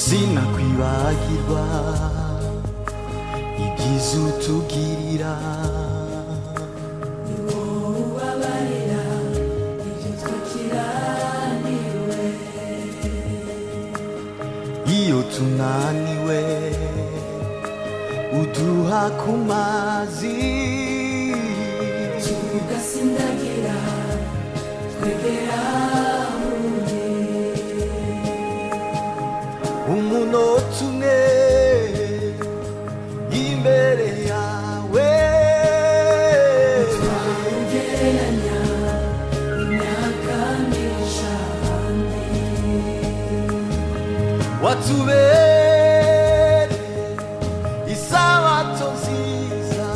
sinakwibagirwa ibyiza utugirira. ubabarira ibyo twakiraniwe, iyo tunaniwe uduha ku mazi tugasindagira twegera umunota umwe imbere yawe, twawugereranya imyaka myinshi ahandi. watubereye isabato nziza.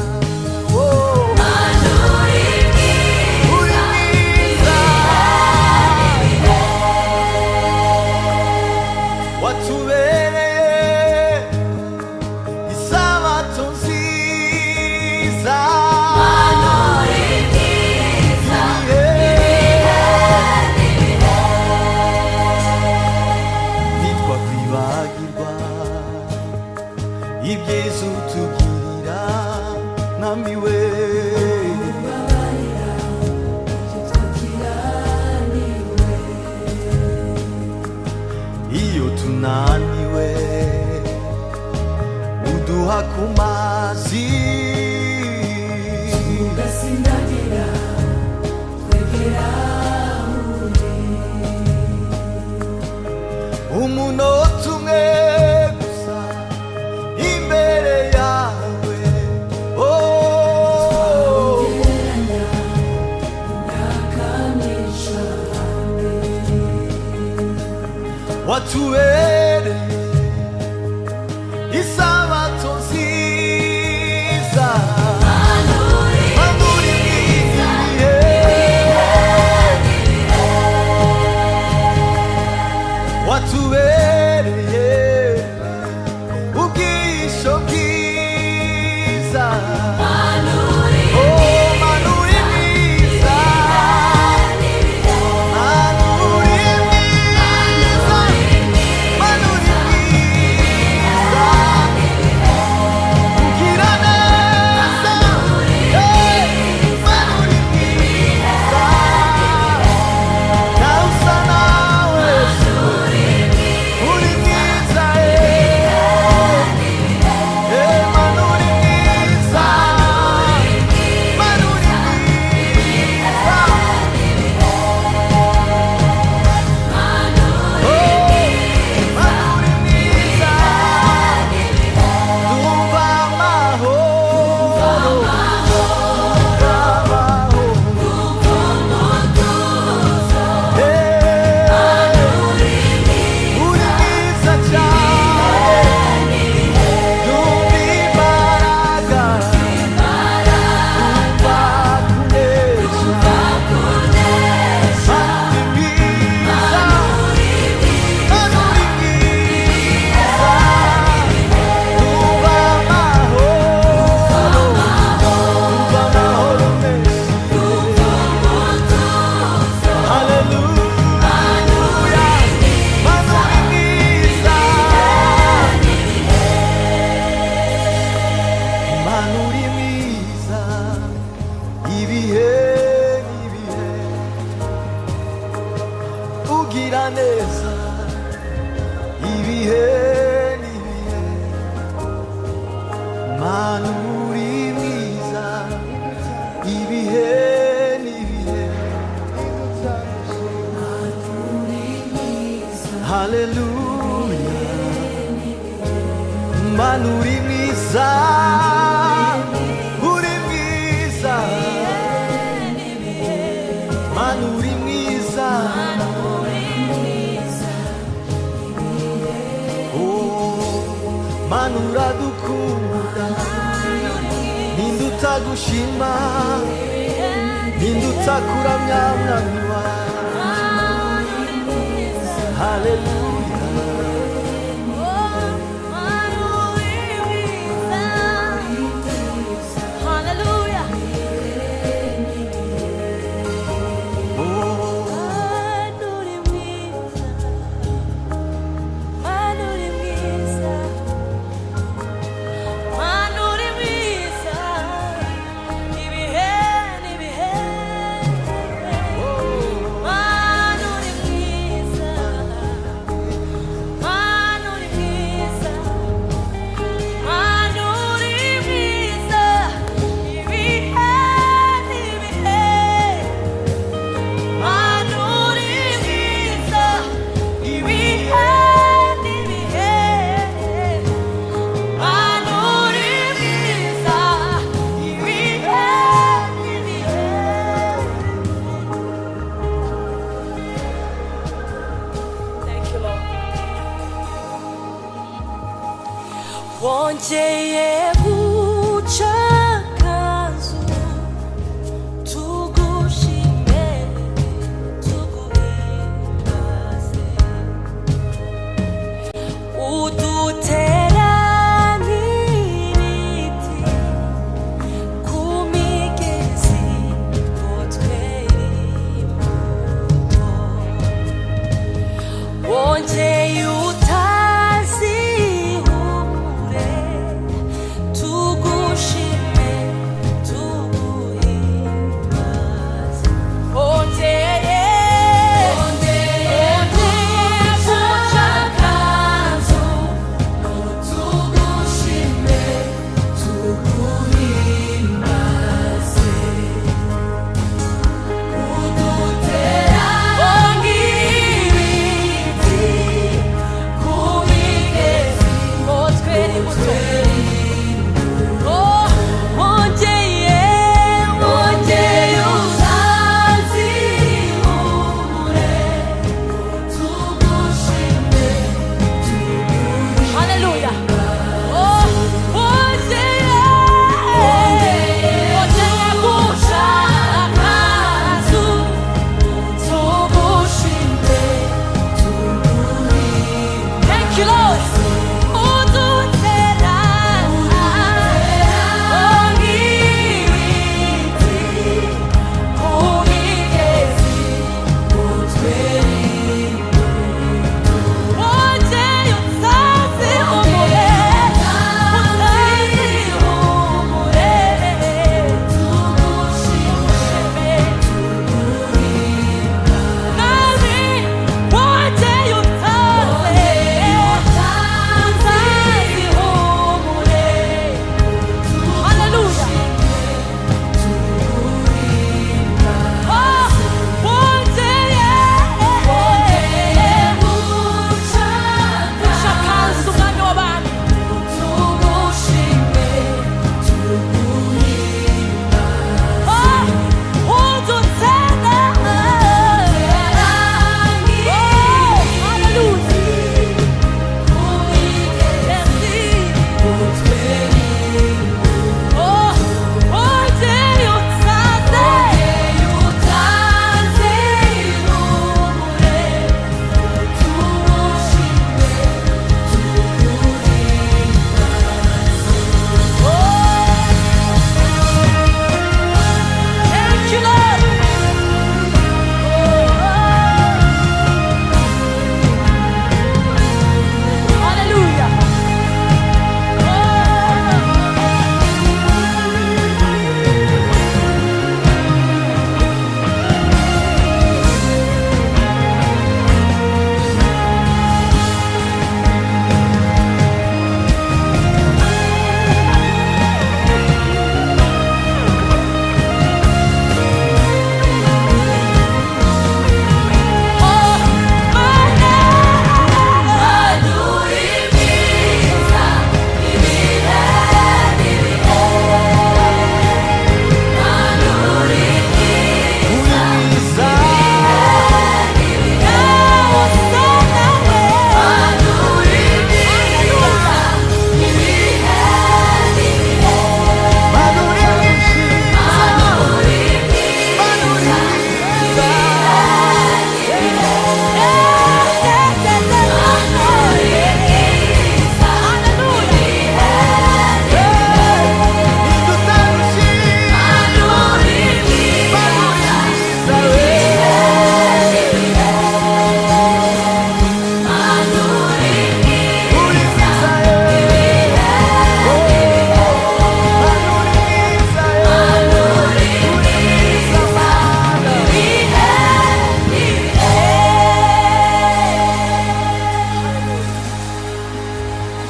ibyiza utugirira namiwe, ubabarira ibyo twakiraniwe, iyo tunaniwe uduha ku mazi tugasindagira twegera umunota umwe gusa imbere yawe. twawugereranya imyaka myinshi ahandi. watubereye isabato nziza. watubereye ubwisho bwiza. ugira neza ibihe n'ibihe. Mana uri mwiza ibihe n'ibihe. Haleluya. Mana uri mwiza uri mwiza. Mana uri mwiza. Mana uradukunda ninde utagushima ninde utakuramya mwami wacu. Haleluya. Manuri wongeye guca akazu tugushime tuguhimbaze udutera nk'ibiti ku migezi ngo twere imbuto wongeye utazihumure tugushime tuguhimbaze wongeye guca akazu tugushime tuguhimbaze udutera nk'ibiti ku migezi ngo twere imbuto wongeye uzazihumure tugushime haleluya wongeye guca akazu tugushime thank you Lord udutera nk'ibiti ku migezi ngo twere wongeye utazihumure tugushime nami wongeye utazihumure haleluya guca akazu umwami w'abami tugushime udutera haleluya ku migezi ngo twere wongeye utazihumure tugushime thank you Lord hallelujah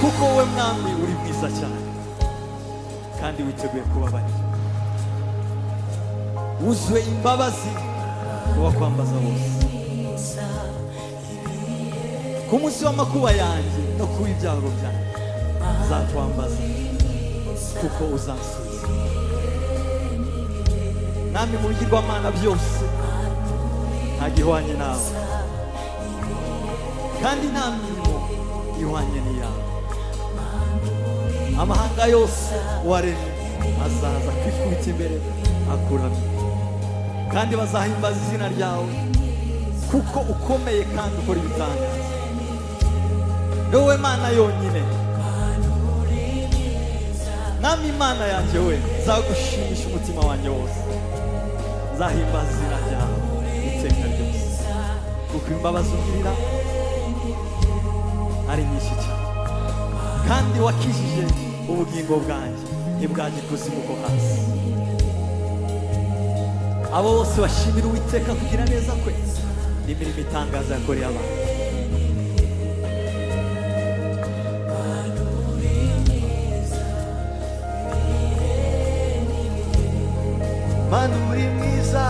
kuko wowe mwami uri mwiza cyane kandi witeguye kubabarira wuzuye imbabazi ubakwambaza bose ku munsi w'amakuba yanjye no ku ibyago byanjye uzakwambaza kuko uzansubiza mwami mu bigirwamana byose nta gihwanye nawe kandi nta mirimo ihwanye n'iyawe amahanga yose waremye azaza kwikubita imbere akuramye, kandi bazahimbaza izina ryawe kuko ukomeye kandi ukora ibitangaza. Ni wowe Mana yonyine, Mwami Imana yanjye we, nzagushimisha umutima wanjye wose, nzahimbaza izina ryawe iteka ryose, kuko imbabazi ungirira ari nyinshi cyane, kandi wakijije ubugingo bwanjye ntibwajya ikuzimu ko hasi. Abo bose bashimira Uwiteka kugira neza kwe n'imirimo itangaza yakoreye abantu. Mana uri mwiza